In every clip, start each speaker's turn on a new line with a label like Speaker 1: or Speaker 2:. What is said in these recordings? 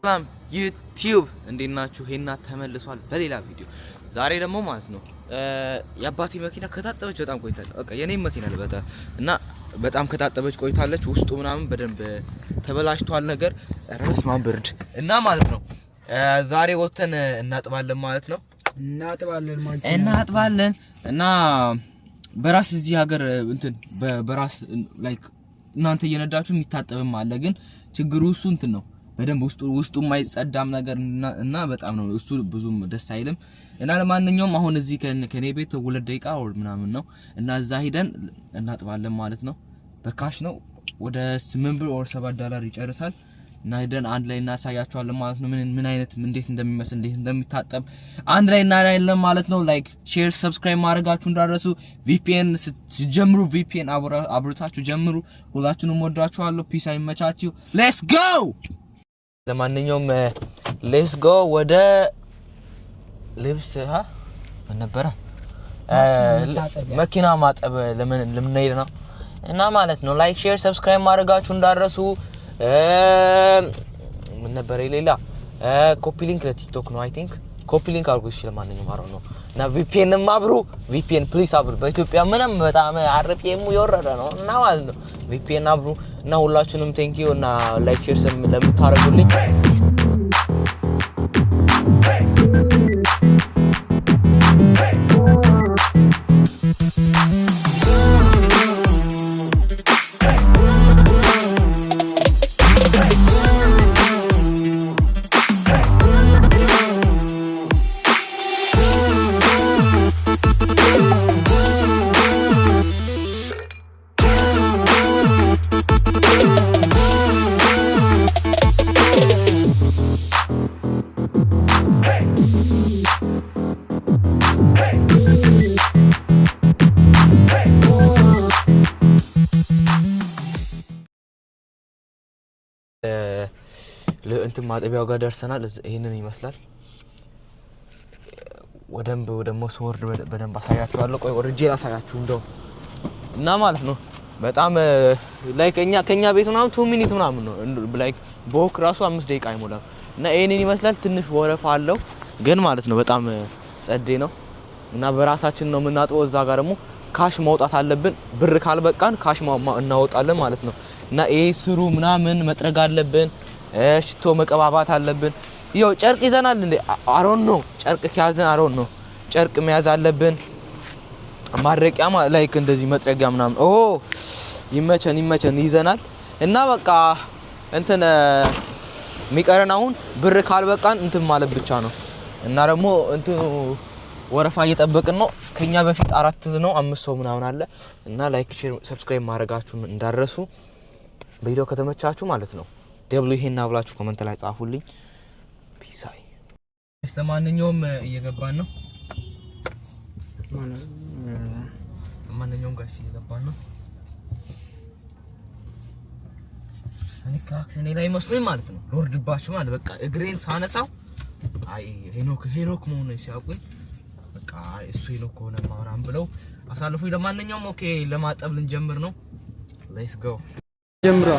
Speaker 1: ሰላም ዩቲዩብ እንዴት ናችሁ? ሄና ተመልሷል በሌላ ቪዲዮ። ዛሬ ደግሞ ማለት ነው የአባቴ መኪና ከታጠበች በጣም ቆይታለች። በቃ የኔም መኪና ለበታ እና በጣም ከታጠበች ቆይታለች። ውስጡ ምናምን በደንብ ተበላሽቷል ነገር ራስ ማንበርድ እና ማለት ነው ዛሬ ወተን እናጥባለን ማለት ነው። እናጥባለን እና በራስ እዚህ ሀገር እንትን በራስ ላይክ እናንተ እየነዳችሁ የሚታጠብም አለ። ግን ችግሩ እሱ እንትን ነው በደንብ ውስጡ የማይጸዳም ነገር እና በጣም ነው እሱ ብዙም ደስ አይልም። እና ለማንኛውም አሁን እዚህ ከኔ ቤት 2 ደቂቃ ወር ምናምን ነው እና እዛ ሄደን እናጥባለን ማለት ነው። በካሽ ነው ወደ 8 ብር or $7 ይጨርሳል። እና ሄደን አንድ ላይ እናሳያችኋለን ማለት ነው። ምን አይነት እንዴት እንደሚመስል እንዴት እንደሚታጠብ አንድ ላይ እናያለን ማለት ነው። ላይክ ሼር ሰብስክራይብ ማድረጋችሁ እንዳትረሱ። VPN ጀምሩ፣ VPN አብርታችሁ ጀምሩ። ሁላችሁንም ወዳችኋለሁ። ፒስ አይመቻችሁ። ሌትስ ጎ። ለማንኛውም ሌትስ ጎ ወደ ልብስ ነበረ መኪና ማጠብ ለምን ልንሄድ ነው እና ማለት ነው። ላይክ ሼር ሰብስክራይብ ማድረጋችሁ እንዳትረሱ። ምን ነበር ሌላ ኮፒ ሊንክ ለቲክቶክ ነው አይ ቲንክ ኮፒ ሊንክ አድርጉ። እሺ ለማንኛውም አረው ነው እና VPN አብሩ፣ VPN ፕሊስ አብሩ። በኢትዮጵያ ምንም በጣም RPM የወረደ ነው እና ማለት ነው VPN አብሩ እና ሁላችሁንም ቴንክ ዩ እና ላይክ ሼር ለምታረጉልኝ እንትን ማጠቢያው ጋር ደርሰናል። ይሄንን ይመስላል። ወደሞ ስወርድ በደንብ አሳያችኋለሁ። ቆይ ወርጄ ላሳያችሁ እንደው እና ማለት ነው በጣም ላይክ ከኛ ቤት ምናምን 2 ሚኒት ምናምን ነው ላይክ ቦክ ራሱ 5 ደቂቃ አይሞላም። እና ይሄንን ይመስላል። ትንሽ ወረፋ አለው ግን ማለት ነው በጣም ጸዴ ነው እና በራሳችን ነው የምናጥበው። እዛ ጋር ደግሞ ካሽ ማውጣት አለብን። ብር ካልበቃን ካሽ እናወጣለን ማለት ነው። እና ይሄ ስሩ ምናምን መጥረግ አለብን። ሽቶ መቀባባት አለብን። ይኸው ጨርቅ ይዘናል እንዴ አሮን ነው ጨርቅ ከያዘን አሮን ነው ጨርቅ መያዝ አለብን። ማድረቂያ ላይክ እንደዚህ መጥረጊያ ምናምን ይመቸን ይዘናል። እና በቃ እንትን የሚቀረን አሁን ብር ካልበቃን እንትን ማለት ብቻ ነው። እና ደግሞ እንትን ወረፋ እየጠበቅን ነው። ከኛ በፊት 4 ነው 5 ሰው ምናምን አለ። እና ላይክ ሼር ሰብስክራይብ ማድረጋችሁ እንዳትረሱ። ቪዲዮ ከተመቻችሁ ማለት ነው ደብሊው ይሄን አብላችሁ ኮሜንት ላይ ጻፉልኝ። ፒስ አይ ለማንኛውም እየገባን ነው። ማንኛውም ጋር እየገባን ነው። እኔ ካክሰኔ ላይ መስሎኝ ማለት ነው ሎርድባችሁ ማለት በቃ እግሬን ሳነሳው አይ ሄኖክ መሆኑን ሲያውቁኝ በቃ እሱ ሄኖክ ሆነ ማውራም ብለው አሳልፉኝ። ለማንኛውም ኦኬ ለማጠብ ልንጀምር ነው። ሌትስ ጎ ጀምራ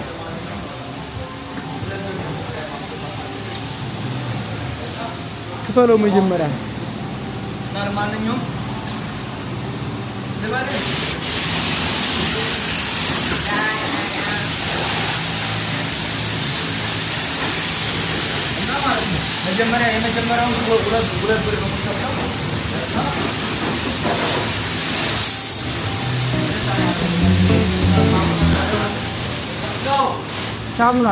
Speaker 1: ክፈለው መጀመሪያ ለማንኛውም ለባለ እና ማለት ነው የመጀመሪያውን ሁለት ብር ነው የምትከፍለው። ሳሙና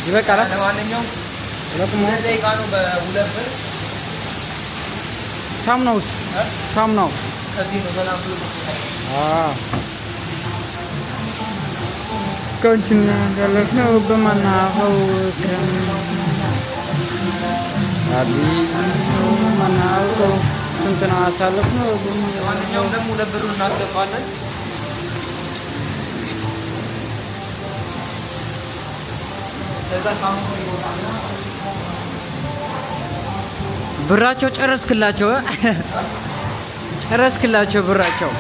Speaker 1: ይበቃል። ለማንኛውም ለቁም ደቂቃ ነው በ2 ብር። ሳሙናው ከዚህ ነው ገና ብሎ
Speaker 2: ከንችና ያለፈው በመናኸው መናኸው ስንትና አሳለፍነው
Speaker 1: ማንኛውም ደግሞ ለብሩ እናስገባለን።
Speaker 2: ብራቸው ጨረስክላቸው ብራቸው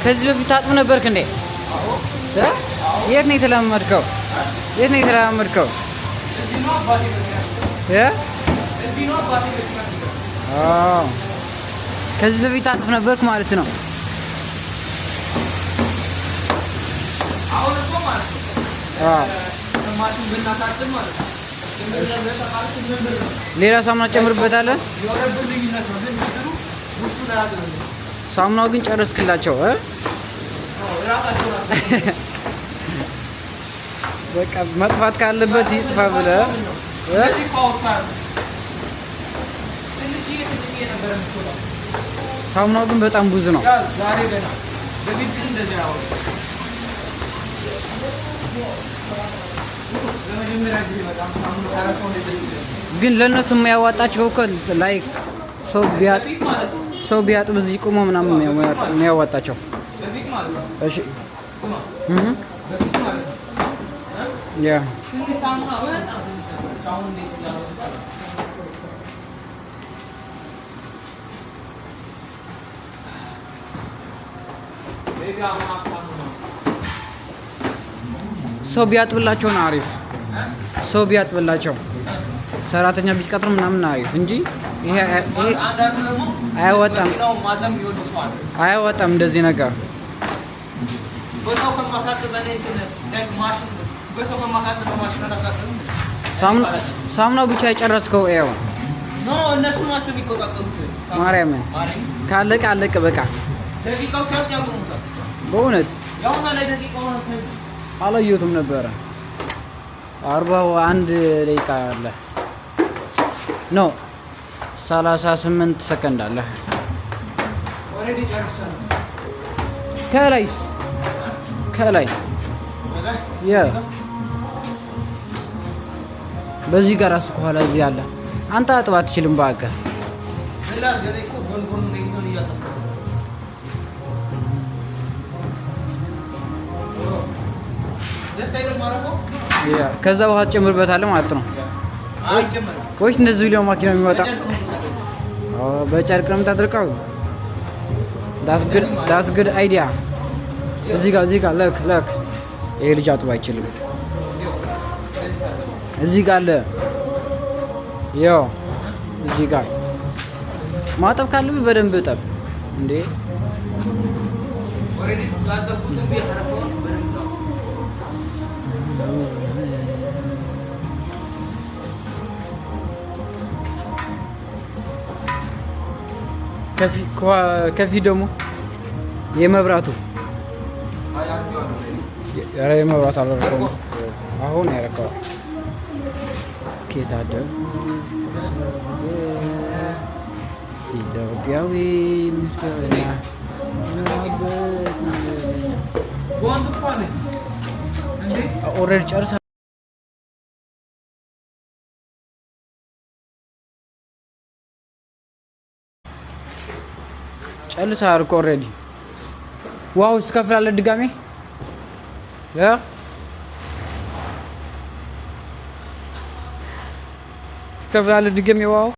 Speaker 2: ከዚህ በፊት ታጥብ ነበርክ እንዴ? የት ነው የተለማመድከው? ከዚህ በፊት ታጥብ ነበርክ ማለት ነው። ሌላ ሳሙና ጨምርበታለን። ሳሙናው ግን ጨረስክላቸው በቃ መጥፋት ካለበት ይጥፋ ብለህ ሳሙናው ግን በጣም ብዙ ነው። ግን ለነሱ የሚያዋጣቸው እኮ ላይክ ሰው ቢያጥብ እዚህ ቆሞ ምናምን የሚያዋጣቸው። እሺ ያ ሰው ቢያጥብላቸው ነው አሪፍ። ሰው ቢያጥብላቸው ሰራተኛ ቢቀጥሩ ምናምን አሪፍ እንጂ ይሄ አያወጣም እንደዚህ ነገር። ሳሙናው ብቻ የጨረስከው ይኸው
Speaker 1: እነሱ ናቸው የሚቆጣጠሩት።
Speaker 2: ማርያምን ካለቀ አለቀ በቃ።
Speaker 1: ደቂቃው ሲያልቅ ያቆሙታል።
Speaker 2: በእውነት
Speaker 1: ያውና ላይ ደቂቃው ነው
Speaker 2: አላየሁትም ነበረ። 41 ደቂቃ አለ ኖ 38 ሰከንድ አለ።
Speaker 1: ኦሬዲ ጨርሰናል።
Speaker 2: ከላይ ያ በዚህ ጋር እሱ ከኋላ እዚህ አለ። አንተ አጥባ አትችልም በአገር ከዛ ውሃ ትጨምርበታለህ ማለት ነው ወይስ እንደዚህ ቢለው ማኪና የሚወጣ? በጨርቅ ነው የምታደርቀው? ዳስ ጉድ አይዲያ። እዚህ ጋር ለክ ይሄ ልጅ አጥባ አይችልም። እዚህ ጋር አለ ያው እዚህ ጋር ማጠብ ካለብህ በደንብ እጠብ እንዴ። ከፊት ደግሞ የመብራቱ የመብራቱ አልረከውም። አሁን ያረከዋል። ኬታደ ኢትዮጵያዊ ምስጋና ኦልሬዲ ጨርሳ ጨርሰሃል እኮ ኦልሬዲ። ዋው ትከፍላለህ ድጋሜ ትከፍላለህ ድጋሜ ዋው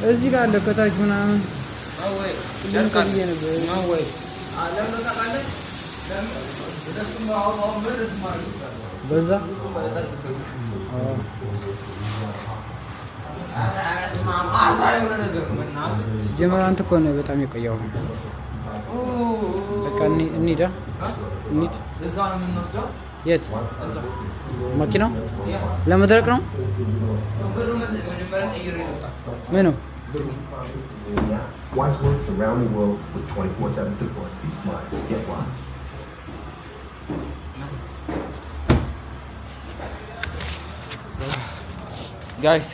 Speaker 2: እዚህ ጋር አለ ከታች ምናምን በዛ ሲጀመር አንተ እኮ ነው በጣም የቆየው። በቃ እንሂድ እንሂድ። የት መኪናው ለመድረቅ ነው? ምኑ
Speaker 3: Wise works around the world with 24/7 support. Be smart, get wise.
Speaker 1: ጋይስ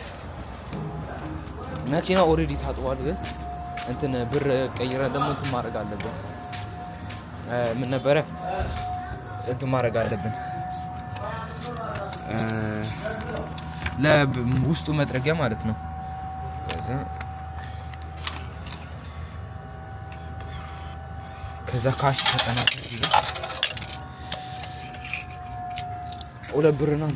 Speaker 1: መኪናው ኦልሬዲ ታጥቧል፣ ግን እንትን ብር ቀይረን ደግሞ እንትን ማድረግ አለብን። ምን ነበረ እንትን ማድረግ አለብን ለውስጡ መጥረጊያ ማለት ነው። ከዛ ካሽ ተጠናቀ ሁለት ብር ነው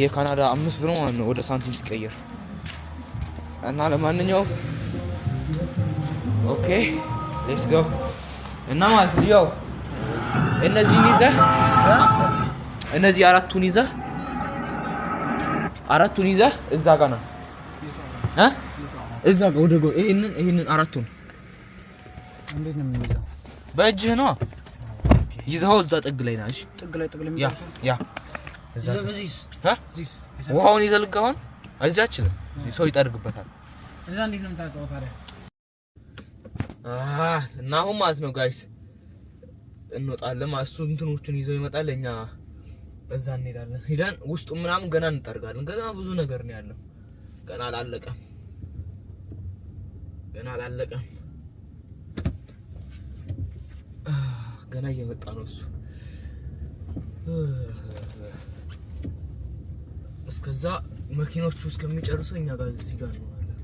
Speaker 1: የካናዳ 5 ብር ማለት ነው ወደ ሳንቲም ሲቀየር። እና ለማንኛውም ኦኬ ሌትስ ጎ እና ማለት ነው ያው እነዚህን ይዘህ እነዚህ አራቱን ይዘህ እዛ ጋር ነው እዛ ጋር ወደ ጎን ይሄንን አራቱን
Speaker 2: እንዴት ነው የምንይዘው?
Speaker 1: በእጅህ ነው ይዘኸው እዛ ጥግ ላይ ነህ። እሺ
Speaker 2: ጥግ ላይ
Speaker 1: ያ እዛ ውሃውን ይዘህ ልገባን እዚህ አችልም ሰው ይጠርግበታል።
Speaker 2: እዛ እንዴት ነው የምታውቀው ታዲያ?
Speaker 1: እና አሁን ማለት ነው ጋይስ እንወጣለን። እሱ እንትኖቹን ይዘው ይመጣል፣ እኛ በዛ እንሄዳለን። ሄደን ውስጡ ምናምን ገና እንጠርጋለን። ገና ብዙ ነገር ነው ያለው። ገና አላለቀም። ገና እየመጣ ነው እሱ። እስከዛ መኪኖቹ እስከሚጨርሱ እኛ ጋር እዚህ ጋር ነው ማለት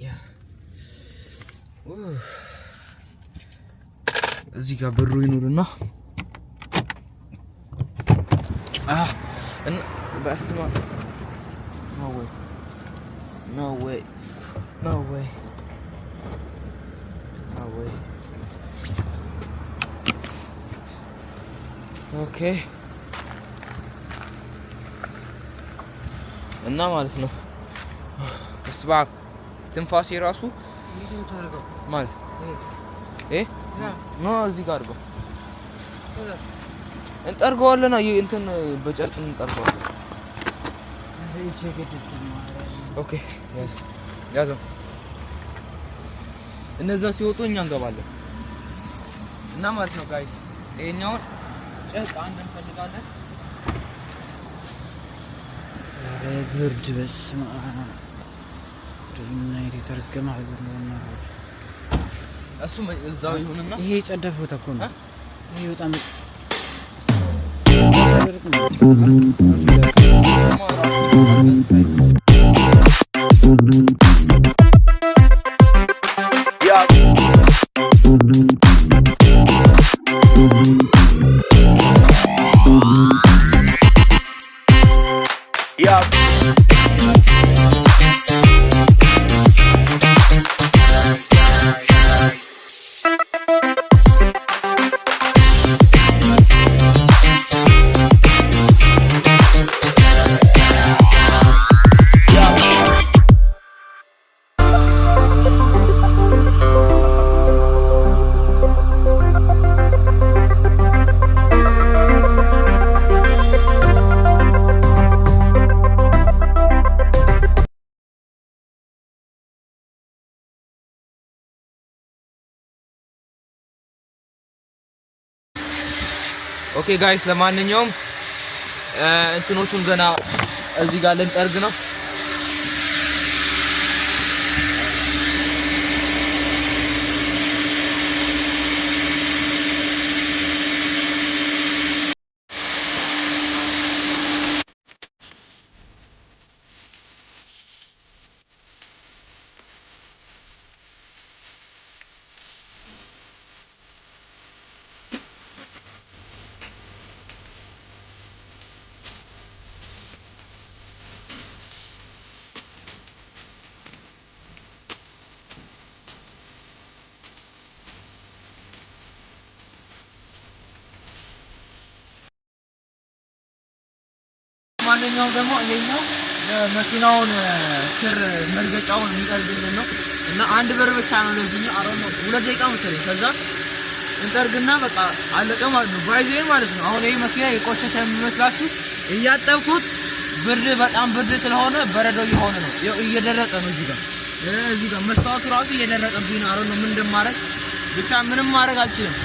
Speaker 1: ያ እዚህ ጋር ብሩ ይኑርና እና በስማ no way ኦኬ እና ማለት ነው እስባ ትንፋሴ ራሱ ማለት ነው እዚህ ጋር አድርገው እንጠርገዋለን። እንትን በጨርቅ እንጠርገዋለን። ኦኬ ያዘው። እነዛ ሲወጡ እኛ እንገባለን እና ማለት ነው ጋይስ ይሄኛውን ጨርቅ አንድ እንፈልጋለን።
Speaker 2: ብርድ በስመ አብ ደምና የተረገመ ሀገር ነው።
Speaker 1: እሱ እዛው ይሁንና
Speaker 2: ይሄ የጸዳ ቦታ እኮ ነው። ይሄ በጣም
Speaker 1: ኦኬ ጋይስ ለማንኛውም እንትኖቹን ገና እዚህ ጋር ልንጠርግ ነው። ለማንኛውም ደግሞ ይሄኛው መኪናውን ስር መርገጫውን የሚጠርግልን ነው እና 1 ብር ብቻ ነው ለዚህኛው አሮን ነው 2 ደቂቃ መሰለኝ ከዛ እንጠርግና በቃ አለቀ ማለት ነው ባይዘይ ማለት ነው አሁን ይሄ መኪና የቆሸሸ የሚመስላችሁ እያጠብኩት ብርድ በጣም ብርድ ስለሆነ በረዶ እየሆነ ነው እየደረቀ ነው እዚህ ጋር መስታወቱ ራሱ እየደረቀብኝ ነው አሮን ነው ምን እንደማረግ ብቻ ምንም ማድረግ አልችልም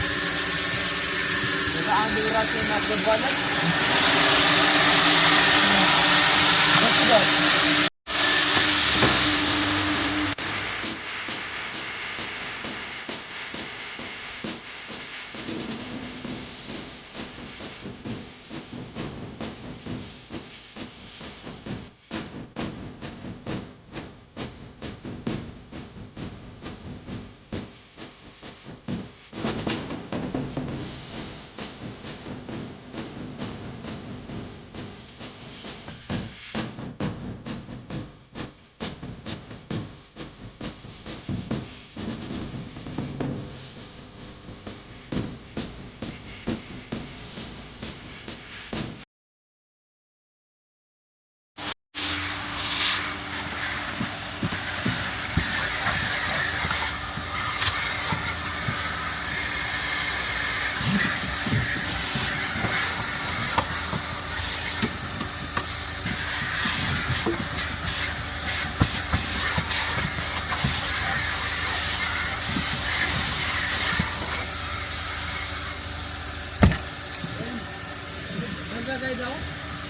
Speaker 1: ለዛ 1 ብራችን እናስገባለን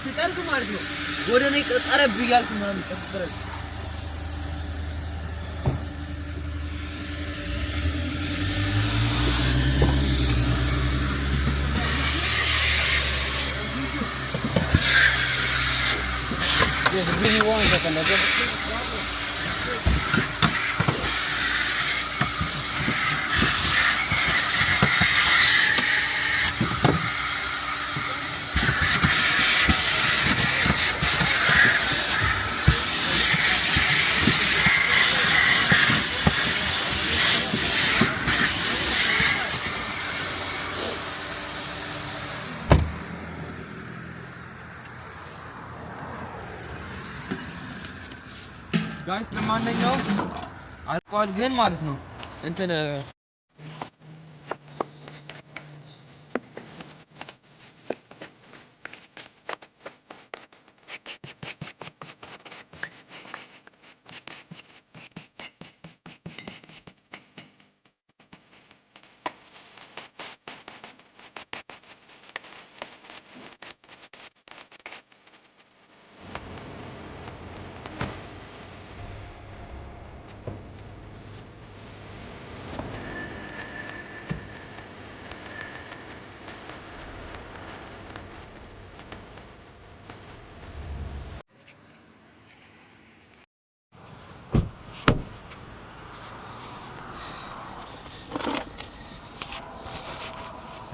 Speaker 1: ሲጠርግ ማለት ነው ወደ እኔ ቀረብ እያልኩ ምናምን ቀጥረኝ really want to come again ጋይስ ለማንኛውም አልቋል ግን ማለት ነው እንትን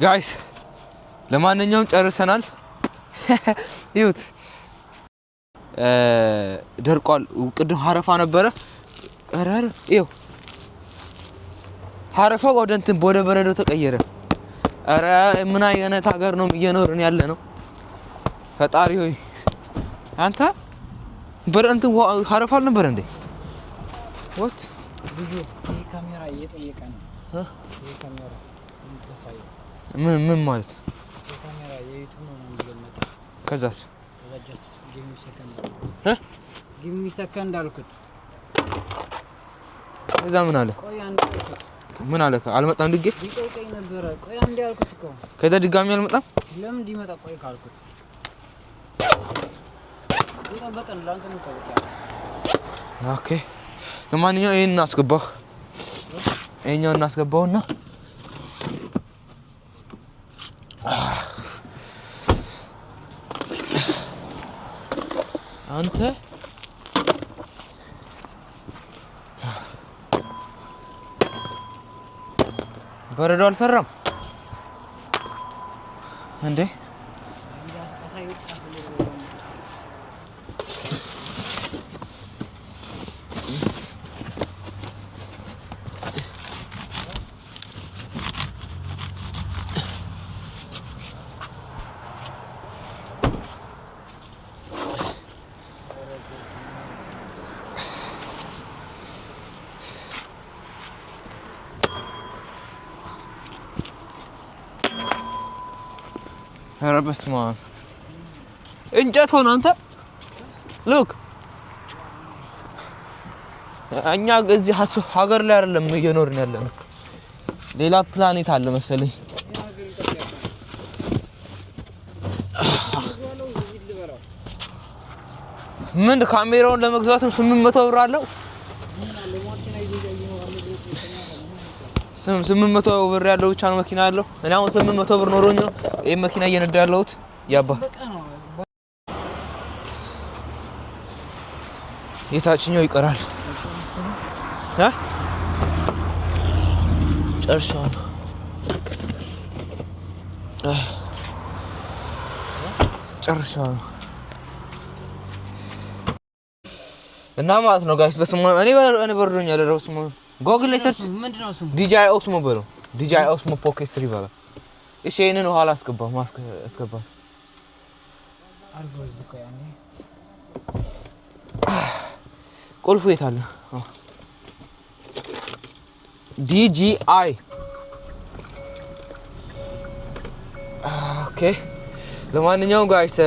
Speaker 1: ጋይስ ለማንኛውም ጨርሰናል ይሁት ደርቋል ቅድም ሀረፋ ነበረ አራራ ይው ሀረፋው ወደ እንትን ወደ በረዶ ተቀየረ አረ ምን አይነት ሀገር ነው እየኖርን ያለ ነው ፈጣሪ ሆይ አንተ በረንት ሀረፋ አልነበረ እንዴ ወት
Speaker 2: ብዙ ካሜራ እየጠየቀ ነው ይሄ ካሜራ እንተሳይ
Speaker 1: ምን ማለት
Speaker 2: ካሜራ የዩቲዩብ ነው የሚገመት
Speaker 1: ከዛስ
Speaker 2: just give me second አልኩት
Speaker 1: እዛ ምን አለ
Speaker 2: ቆይ አንዴ
Speaker 1: ምን አለ አልመጣም ድጌ
Speaker 2: ቢቆይ ነበር ቆይ አንዴ አልኩት እኮ
Speaker 1: ከዛ ድጋሚ አልመጣም
Speaker 2: ለምን እንዲመጣ ቆይ ካልኩት ይጠበቀን ላንተ ነው ቆይ
Speaker 1: ኦኬ ለማንኛውም ይሄን እናስገባው ይሄኛው እናስገባውና አንተ በረዶ አልፈራም እንዴ ኧረ በስመ አብ እንጨት ሆነ አንተ ሉክ እኛ እዚህ ሀገር ላይ አይደለም እየኖርን ያለነው ሌላ ፕላኔት አለ መሰለኝ ምን ካሜራውን ለመግዛት 800 ብር አለው 800 ብር ያለው ብቻ ነው መኪና ያለው እኔ አሁን 800 ብር ኖሮኝ ነው ይሄ መኪና እየነዳ ያለሁት ያባ የታችኛው ይቀራል ጨርሻለሁ እና ማለት ነው ጋይስ በስሙ እኔ በርዶኛል ረስሙ ጎግል ላይ ሰርች
Speaker 2: ምንድነው ስሙ
Speaker 1: DJI Osmo ብሎ DJI Osmo Pocket 3 ባላ እሺ እኔን ኋላ አስገባው አስገባው
Speaker 2: አርጎ ዝቆ ያኔ
Speaker 1: ቁልፉ የት አለ DJI ኦኬ ለማንኛውም ጋይስ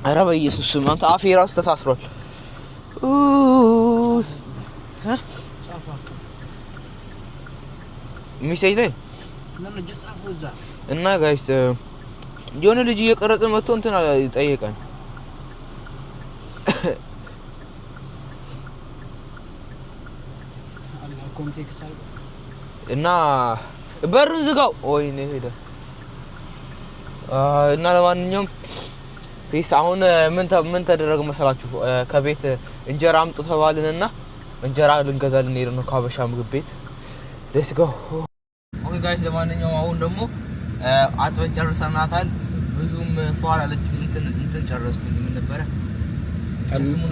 Speaker 1: ኧረ በኢየሱስ ስም አንተ አፌ ራሱ ተሳስሯል ሚሴጅ ላይ እና ጋይስ የሆነ ልጅ እየቀረጸ መጥቶ እንትን ጠየቀን እና በሩን ዝጋው ወይኔ ሄደ እና ለማንኛውም ፒስ አሁን ምን ተደረገ መሰላችሁ ከቤት እንጀራ አምጡ ተባልንና እንጀራ ልንገዛልን ሄደን ነው ካበሻ ምግብ ቤት ሌትስ ጎ ኦኬ ጋይስ ለማንኛውም አሁን ደግሞ አጥበን ጨርሰናታል ብዙም ፏራ ለጭ እንትን ጨረስኩኝ ምን ነበር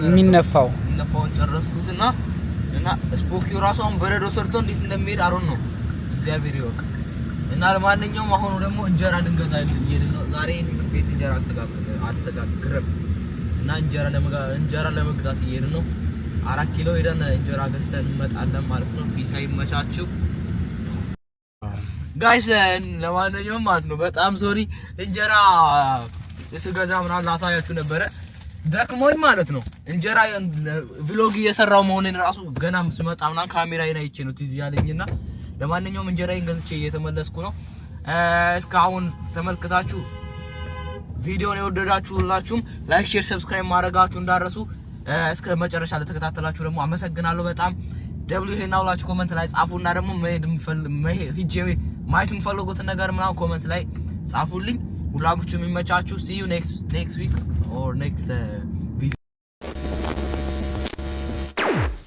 Speaker 1: የሚነፋውን ጨረስኩትና እና ስፖኪው ራሱን በረዶ ሰርቶ እንዴት እንደሚሄድ አሮን ነው እግዚአብሔር ይወቅ እና ለማንኛውም አሁን ደግሞ እንጀራ ልንገዛ ይሄድን ነው ዛሬ ቤት እንጀራ አልተጋገረም እና እንጀራ ለመግዛት ይሄድን ነው 4 ኪሎ ሄደን እንጀራ ገዝተን እንመጣለን ማለት ነው ፒሳ ይመቻችሁ ጋይስ ለማንኛውም ማለት ነው በጣም ሶሪ እንጀራ ስገዛ ምናምን ላሳያችሁ ነበረ ደክሞኝ ማለት ነው እንጀራ ቪሎግ እየሰራው መሆኔን ራሱ ገና ስመጣ ምናምን ካሜራዬን አይቼ ነው ትዝ ያለኝና ለማንኛውም እንጀራዬን ገዝቼ እየተመለስኩ ነው እስካሁን ተመልክታችሁ ቪዲዮውን የወደዳችሁላችሁም ላይክ ሼር ሰብስክራይብ ማድረጋችሁ እንዳረሱ እስከ መጨረሻ ለተከታተላችሁ ደግሞ አመሰግናለሁ በጣም ደብሊው ሄና ሁላችሁ ኮሜንት ላይ ጻፉና ደግሞ ማየት የምፈልጉትን ነገር ምናምን ኮሜንት ላይ ጻፉልኝ ሁላችሁም ይመቻችሁ see you next week or next